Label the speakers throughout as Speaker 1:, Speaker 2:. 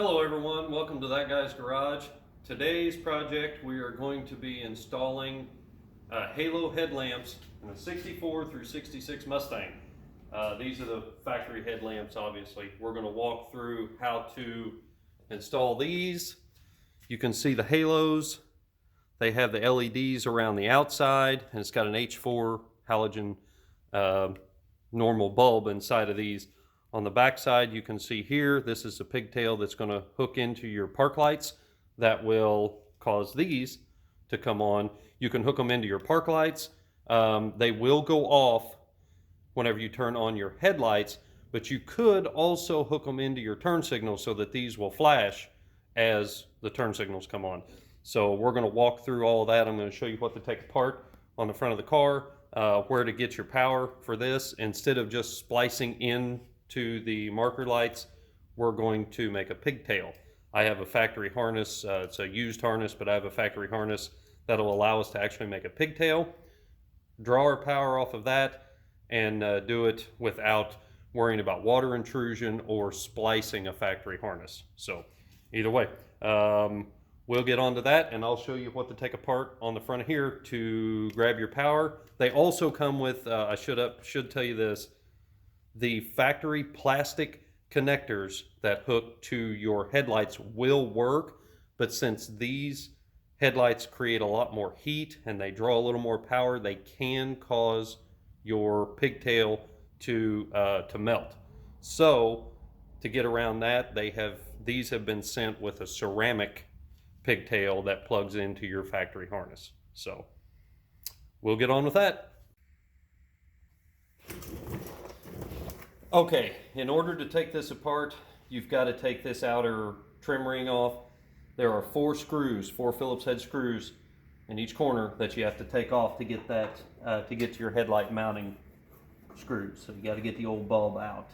Speaker 1: Hello everyone, welcome to That Guy's Garage. Today's project we are going to be installing halo headlamps in a 64 through 66 Mustang. These are the factory headlamps obviously. We're going to walk through how to install these. You can see the halos. They have the LEDs around the outside and it's got an H4 halogen normal bulb inside of these. On the back side, you can see here, this is a pigtail that's going to hook into your park lights that will cause these to come on. You can hook them into your park lights. They will go off whenever you turn on your headlights, but you could also hook them into your turn signals so that these will flash as the turn signals come on. So we're going to walk through all of that. I'm going to show you what to take apart on the front of the car, where to get your power for this. Instead of just splicing in to the marker lights, we're going to make a pigtail. I have a factory harness, it's a used harness, but I have a factory harness that'll allow us to actually make a pigtail, draw our power off of that, and do it without worrying about water intrusion or splicing a factory harness. So either way, we'll get onto that and I'll show you what to take apart on the front of here to grab your power. They also come with, I should tell you this, the factory plastic connectors that hook to your headlights will work, but since these headlights create a lot more heat and they draw a little more power, they can cause your pigtail to melt. So to get around that, these have been sent with a ceramic pigtail that plugs into your factory harness. So we'll get on with that. Okay, in order to take this apart, you've got to take this outer trim ring off. There are 4 screws, 4 Phillips head screws in each corner that you have to take off to get that, to get to your headlight mounting screws. So you got to get the old bulb out.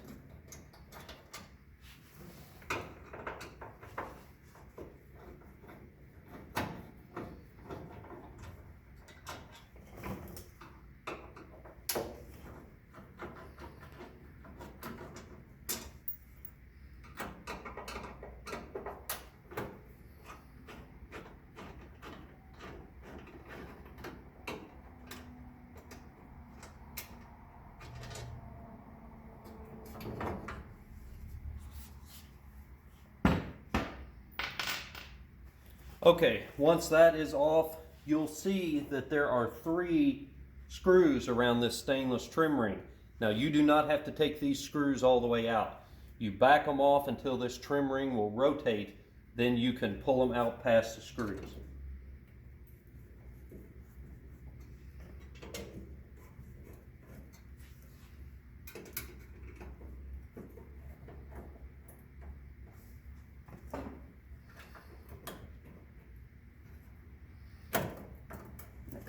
Speaker 1: Okay, once that is off, you'll see that there are 3 screws around this stainless trim ring. Now you do not have to take these screws all the way out. You back them off until this trim ring will rotate, then you can pull them out past the screws.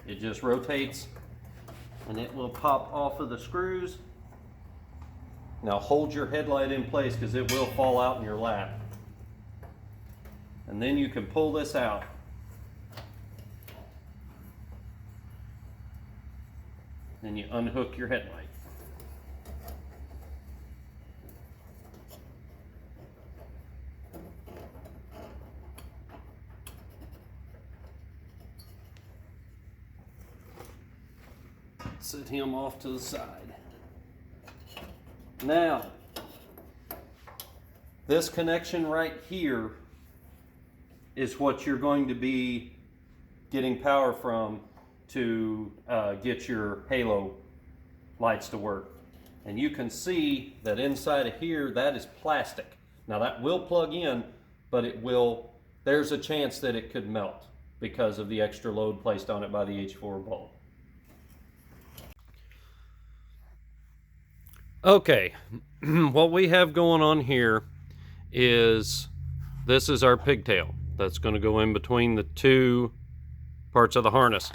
Speaker 1: It just rotates and it will pop off of the screws. Now hold your headlight in place because it will fall out in your lap. And then you can pull this out. Then you unhook your headlight. Set him off to the side. Now, this connection right here is what you're going to be getting power from to get your halo lights to work. And you can see that inside of here, that is plastic. Now that will plug in, but there's a chance that it could melt because of the extra load placed on it by the H4 bulb. Okay, what we have going on here is this is our pigtail that's going to go in between the 2 parts of the harness.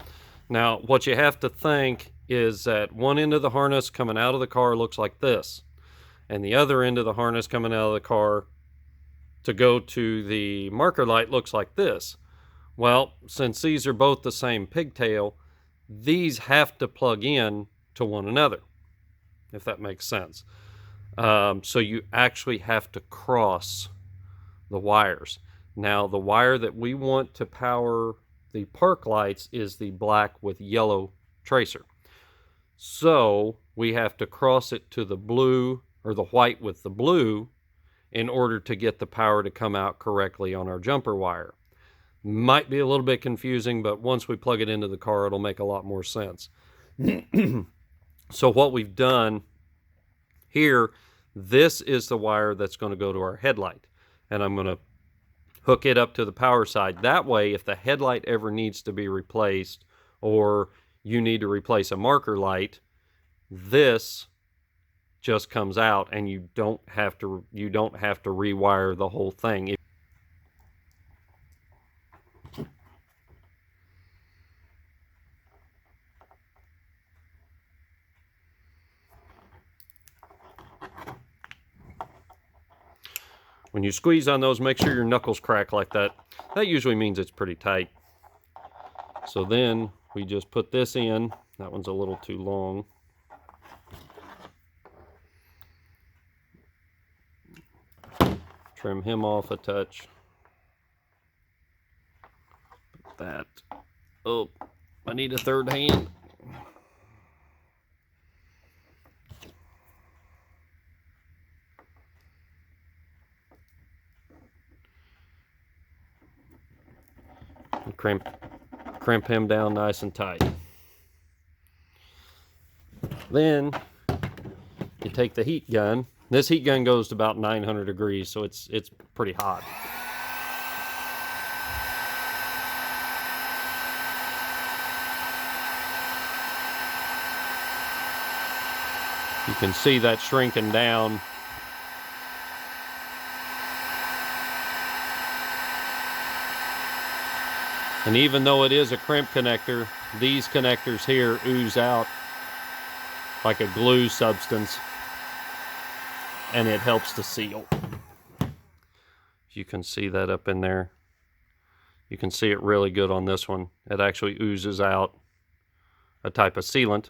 Speaker 1: Now, what you have to think is that one end of the harness coming out of the car looks like this, and the other end of the harness coming out of the car to go to the marker light looks like this. Well, since these are both the same pigtail, these have to plug in to one another, if that makes sense. So you actually have to cross the wires. Now the wire that we want to power the park lights is the black with yellow tracer. So we have to cross it to the blue, or the white with the blue, in order to get the power to come out correctly on our jumper wire. Might be a little bit confusing, but once we plug it into the car, it'll make a lot more sense. So what we've done here, this is the wire that's going to go to our headlight. And I'm going to hook it up to the power side. That way, if the headlight ever needs to be replaced, or you need to replace a marker light, this just comes out and you don't have to rewire the whole thing. When you squeeze on those, make sure your knuckles crack like that. That usually means it's pretty tight. So then we just put this in. That one's a little too long. Trim him off a touch. Put that. Oh, I need a third hand. And crimp him down nice and tight. Then you take the heat gun. This heat gun goes to about 900 degrees, so it's pretty hot. You can see that shrinking down. And even though it is a crimp connector, these connectors here ooze out like a glue substance, and it helps to seal. You can see that up in there. You can see it really good on this one. It actually oozes out a type of sealant,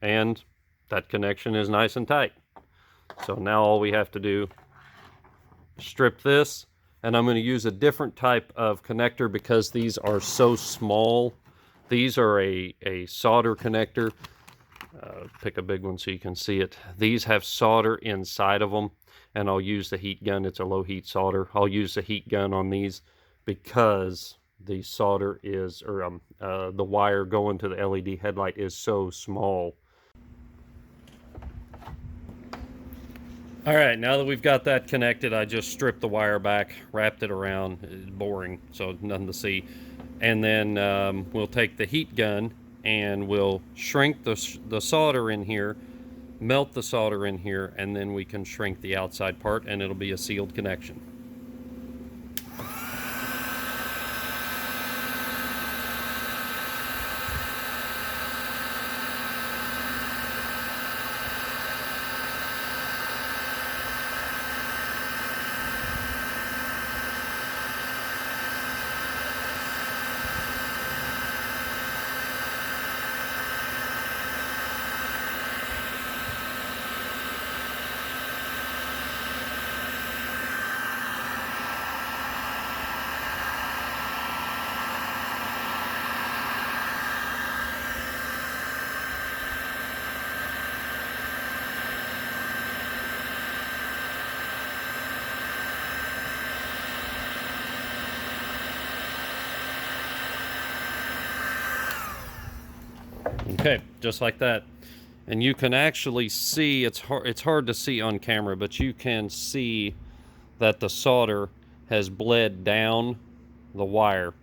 Speaker 1: and that connection is nice and tight. So now all we have to do is strip this, and I'm going to use a different type of connector because these are so small. These are a solder connector. Pick a big one so you can see it. These have solder inside of them, and I'll use the heat gun. It's a low heat solder. I'll use the heat gun on these because the solder is, or the wire going to the LED headlight is so small. All right, now that we've got that connected, I just stripped the wire back, wrapped it around. It's boring, so nothing to see. And then we'll take the heat gun and we'll shrink the solder in here, melt the solder in here, and then we can shrink the outside part, and it'll be a sealed connection. Okay, just like that. And you can actually see, it's hard to see on camera, but you can see that the solder has bled down the wire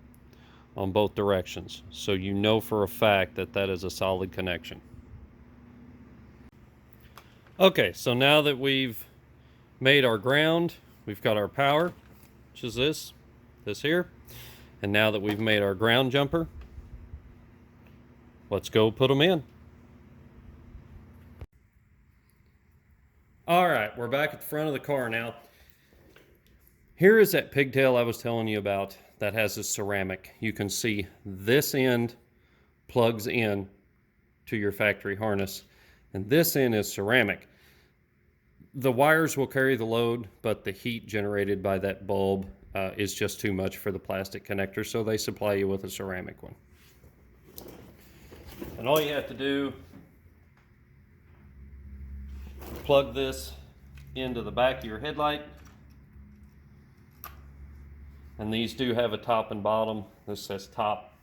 Speaker 1: on both directions. So you know for a fact that that is a solid connection. Okay, so now that we've made our ground, we've got our power, which is this here. And now that we've made our ground jumper, let's go put them in. All right, we're back at the front of the car now. Here is that pigtail I was telling you about that has this ceramic. You can see this end plugs in to your factory harness, and this end is ceramic. The wires will carry the load, but the heat generated by that bulb is just too much for the plastic connector, so they supply you with a ceramic one. And all you have to do, plug this into the back of your headlight. And these do have a top and bottom. This says top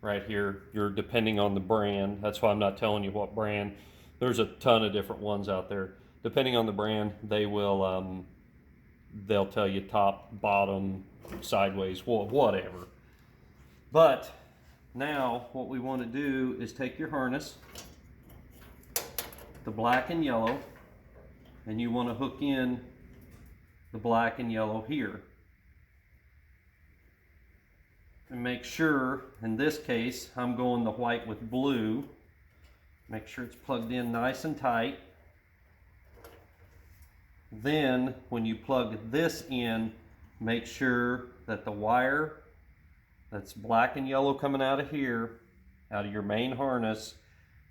Speaker 1: right here. You're depending on the brand. That's why I'm not telling you what brand. There's a ton of different ones out there. Depending on the brand, they will they'll tell you top, bottom, sideways, whatever. But now what we want to do is take your harness, the black and yellow, and you want to hook in the black and yellow here. And make sure, in this case, I'm going the white with blue. Make sure it's plugged in nice and tight. Then, when you plug this in, make sure that the wire that's black and yellow coming out of here, out of your main harness,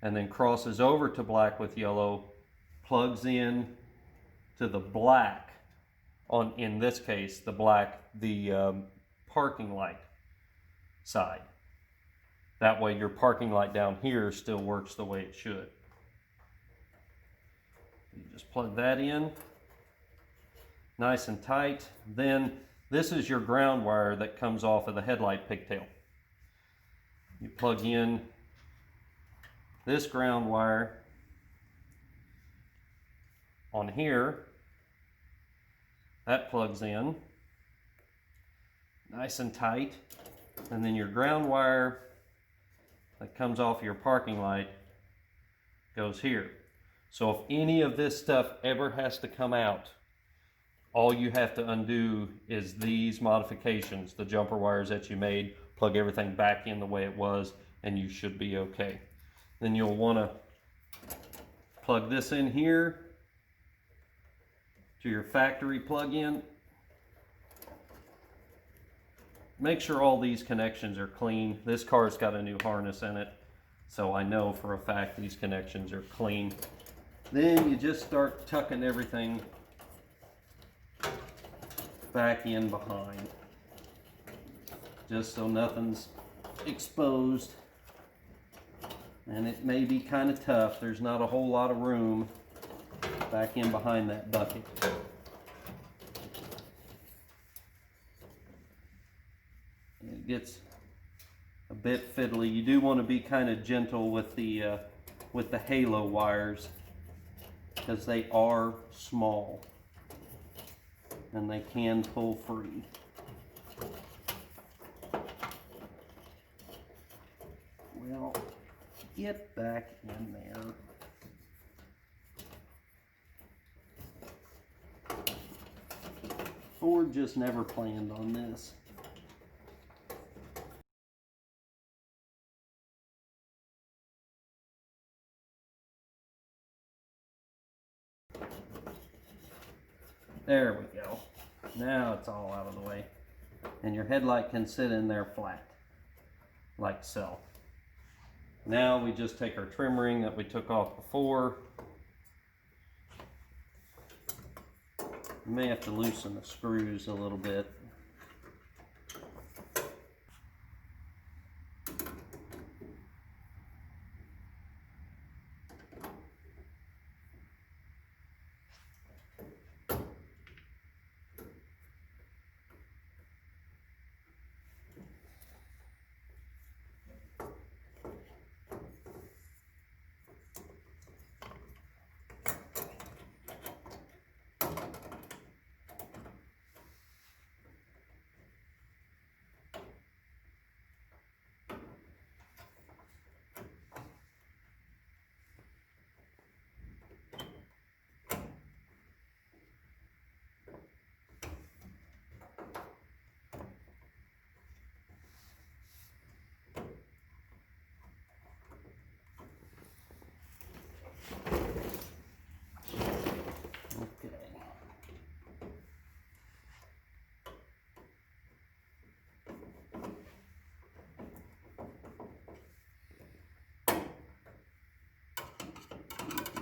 Speaker 1: and then crosses over to black with yellow, plugs in to the black, on, in this case, the black, the parking light side. That way your parking light down here still works the way it should. You just plug that in nice and tight. Then this is your ground wire that comes off of the headlight pigtail. You plug in this ground wire on here. That plugs in nice and tight. And then your ground wire that comes off your parking light goes here. So if any of this stuff ever has to come out, all you have to undo is these modifications, the jumper wires that you made, plug everything back in the way it was, and you should be okay. Then you'll want to plug this in here to your factory plug-in. Make sure all these connections are clean. This car's got a new harness in it, so I know for a fact these connections are clean. Then you just start tucking everything back in behind, just so nothing's exposed. And it may be kind of tough. There's not a whole lot of room back in behind that bucket. It gets a bit fiddly. You do want to be kind of gentle with the halo wires, because they are small and they can pull free. Well, get back in there. Ford just never planned on this. There we go. Now it's all out of the way. And your headlight can sit in there flat, like so. Now we just take our trim ring that we took off before. You may have to loosen the screws a little bit.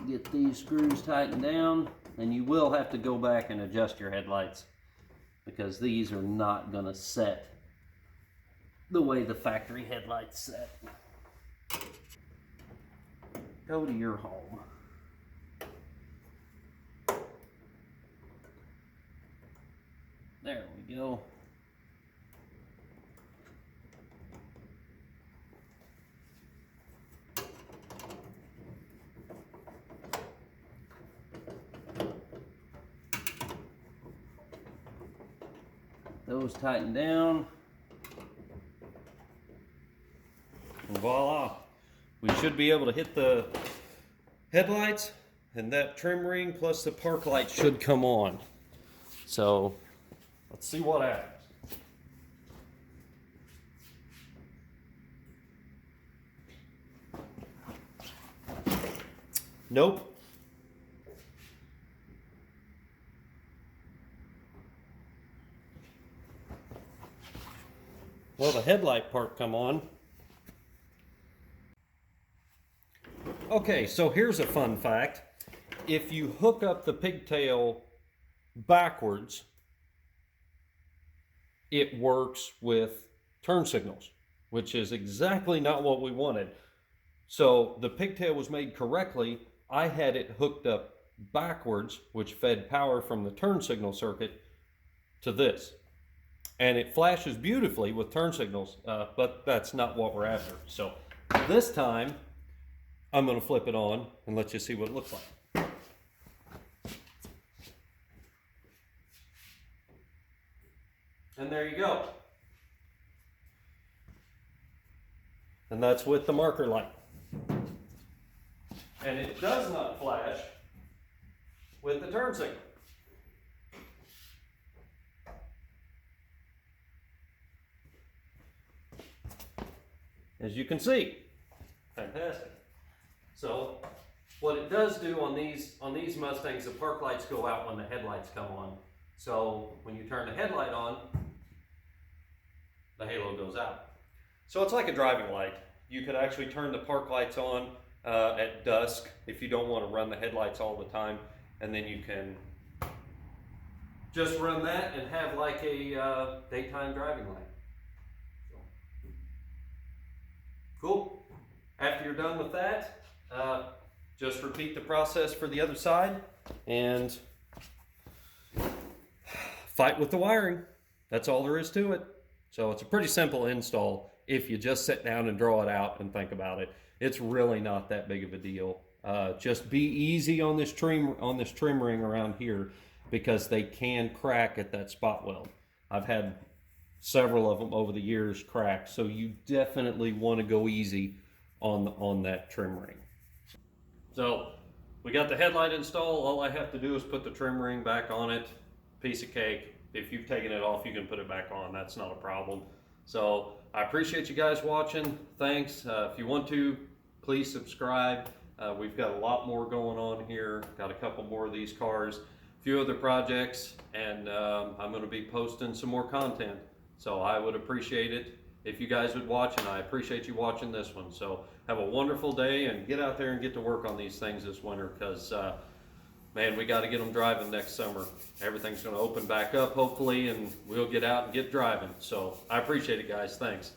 Speaker 1: Get these screws tightened down. And you will have to go back and adjust your headlights because these are not going to set the way the factory headlights set. Go to your home. There we go. Those tighten down. And voila. We should be able to hit the headlights, and that trim ring plus the park light should come on. So let's see what happens. Nope. Well, the headlight part come on. Okay, so here's a fun fact. If you hook up the pigtail backwards, it works with turn signals, which is exactly not what we wanted. So the pigtail was made correctly. I had it hooked up backwards, which fed power from the turn signal circuit to this. And it flashes beautifully with turn signals, but that's not what we're after. So this time, I'm going to flip it on and let you see what it looks like. And there you go. And that's with the marker light. And it does not flash with the turn signal. As you can see, fantastic. So what it does do on these Mustangs, the park lights go out when the headlights come on. So when you turn the headlight on, the halo goes out. So it's like a driving light. You could actually turn the park lights on at dusk if you don't want to run the headlights all the time, and then you can just run that and have like a daytime driving light. So, cool. After you're done with that, just repeat the process for the other side and fight with the wiring. That's all there is to it. So it's a pretty simple install if you just sit down and draw it out and think about it. It's really not that big of a deal. Just be easy on this trim ring around here because they can crack at that spot weld. I've had several of them over the years crack, so you definitely want to go easy on that trim ring. So we got the headlight installed. All I have to do is put the trim ring back on it. Piece of cake. If you've taken it off, you can put it back on. That's not a problem. So I appreciate you guys watching. Thanks. If you want to, please subscribe. We've got a lot more going on here. Got a couple more of these cars, a few other projects, and I'm going to be posting some more content. So I would appreciate it if you guys would watch, and I appreciate you watching this one. So have a wonderful day and get out there and get to work on these things this winter because man, we got to get them driving next summer. Everything's going to open back up hopefully, and we'll get out and get driving. So I appreciate it, guys. Thanks.